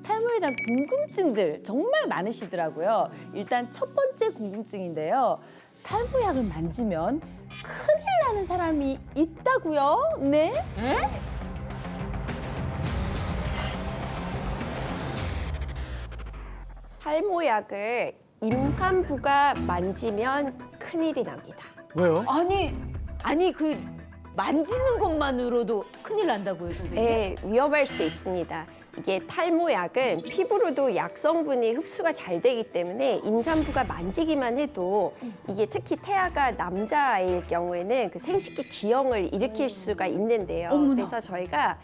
탈모에 대한 궁금증들 정말 많으시더라고요. 일단 첫 번째 궁금증인데요. 탈모약을 만지면 큰일 나는 사람이 있다고요? 네? 탈모약을 임산부가 만지면 큰일이 납니다. 왜요? 아니 그 만지는 것만으로도 큰일 난다고요, 선생님? 네, 위험할 수 있습니다. 이게 탈모약은 피부로도 약 성분이 흡수가 잘 되기 때문에 임산부가 만지기만 해도 이게 특히 태아가 남자아이일 경우에는 그 생식기 기형을 일으킬 수가 있는데요. 그래서 저희가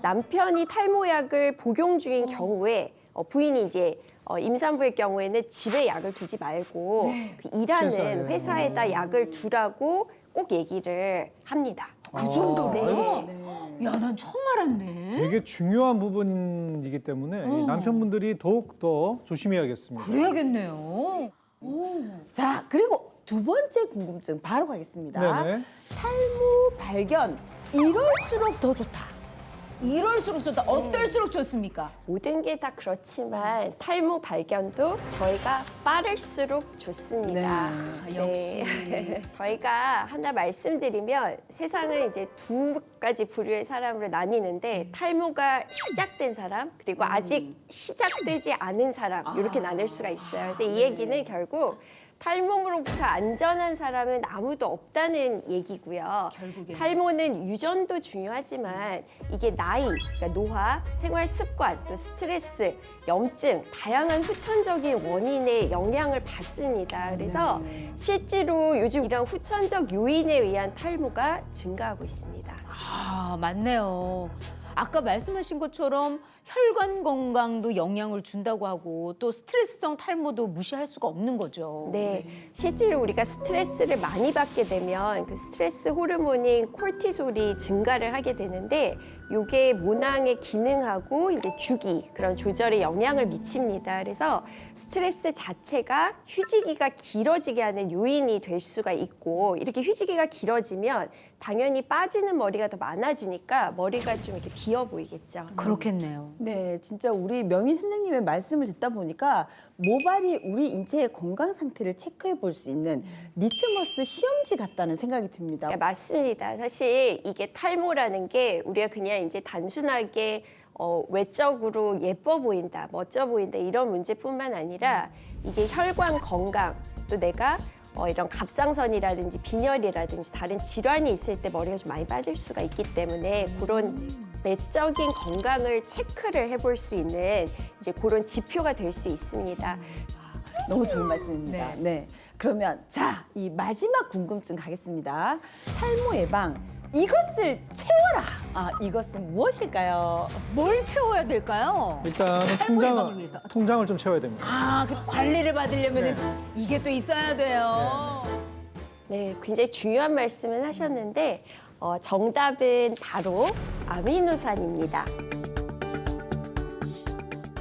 남편이 탈모약을 복용 중인 경우에 부인이 이제 임산부일 경우에는 집에 약을 두지 말고 그 일하는 회사에다 약을 두라고 꼭 얘기를 합니다. 그 정도로? 네. 야, 난 처음 알았네. 되게 중요한 부분이기 때문에 이 남편분들이 더욱더 조심해야겠습니다. 그래야겠네요. 자, 그리고 두 번째 궁금증 바로 가겠습니다. 네네. 탈모 발견 이럴수록 더 좋다. 이럴수록 좋다. 어떨수록 좋습니까? 모든 게 다 그렇지만 탈모 발견도 저희가 빠를수록 좋습니다. 네. 역시. 저희가 하나 말씀드리면 세상은 이제 두 가지 부류의 사람으로 나뉘는데 탈모가 시작된 사람 그리고 아직 시작되지 않은 사람 이렇게 나눌 수가 있어요. 그래서 이 얘기는 결국 탈모로부터 안전한 사람은 아무도 없다는 얘기고요. 결국에는. 탈모는 유전도 중요하지만 이게 나이, 그러니까 노화, 생활 습관, 또 스트레스, 염증, 다양한 후천적인 원인의 영향을 받습니다. 그래서 실제로 요즘 이런 후천적 요인에 의한 탈모가 증가하고 있습니다. 아, 맞네요. 아까 말씀하신 것처럼 혈관 건강도 영향을 준다고 하고 또 스트레스성 탈모도 무시할 수가 없는 거죠. 네, 실제로 우리가 스트레스를 많이 받게 되면 그 스트레스 호르몬인 콜티솔이 증가를 하게 되는데 이게 모낭의 기능하고 이제 주기 그런 조절에 영향을 미칩니다. 그래서 스트레스 자체가 휴지기가 길어지게 하는 요인이 될 수가 있고 이렇게 휴지기가 길어지면 당연히 빠지는 머리가 더 많아지니까 머리가 좀 이렇게 비어 보이겠죠. 그렇겠네요. 네, 진짜 우리 명희 선생님의 말씀을 듣다 보니까 모발이 우리 인체의 건강 상태를 체크해 볼 수 있는 리트머스 시험지 같다는 생각이 듭니다. 네, 맞습니다. 사실 이게 탈모라는 게 우리가 그냥 이제 단순하게 외적으로 예뻐 보인다, 멋져 보인다 이런 문제뿐만 아니라 이게 혈관 건강 또 내가 이런 갑상선이라든지 빈혈이라든지 다른 질환이 있을 때 머리가 좀 많이 빠질 수가 있기 때문에 그런 내적인 건강을 체크를 해볼 수 있는 이제 그런 지표가 될 수 있습니다. 너무 좋은 말씀입니다. 네. 그러면 자, 이 마지막 궁금증 가겠습니다. 탈모 예방 이것을 채워라. 아, 이것은 무엇일까요? 뭘 채워야 될까요? 일단은 탈모 예방을 위해서. 통장을 좀 채워야 됩니다. 아, 그 관리를 받으려면 이게 또 있어야 돼요. 네, 굉장히 중요한 말씀을 하셨는데 정답은 바로 아미노산입니다.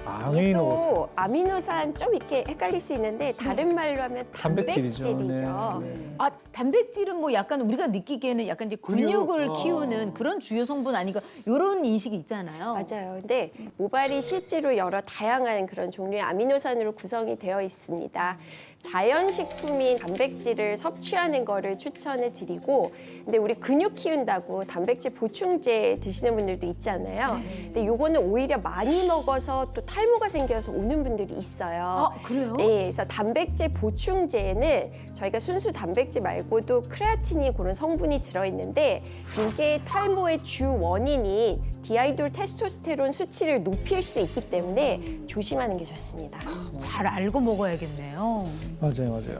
아미노산. 또 아미노산 좀 이렇게 헷갈릴 수 있는데 다른 말로 하면 단백질이죠. 단백질이죠. 아, 단백질은 뭐 약간 우리가 느끼기에는 약간 이제 근육을 근육, 키우는 그런 주요 성분 아닌가 이런 인식이 있잖아요. 맞아요. 근데 모발이 실제로 여러 다양한 그런 종류의 아미노산으로 구성이 되어 있습니다. 자연식품인 단백질을 섭취하는 거를 추천을 드리고 근데 우리 근육 키운다고 단백질 보충제 드시는 분들도 있잖아요. 근데 요거는 오히려 많이 먹어서 또 탈모가 생겨서 오는 분들이 있어요. 아, 그래요? 네, 그래서 단백질 보충제에는 저희가 순수 단백질 말고도 크레아틴이 그런 성분이 들어있는데 이게 탈모의 주 원인인 디하이돌 테스토스테론 수치를 높일 수 있기 때문에 조심하는 게 좋습니다. 잘 알고 먹어야겠네요. 맞아요, 맞아요.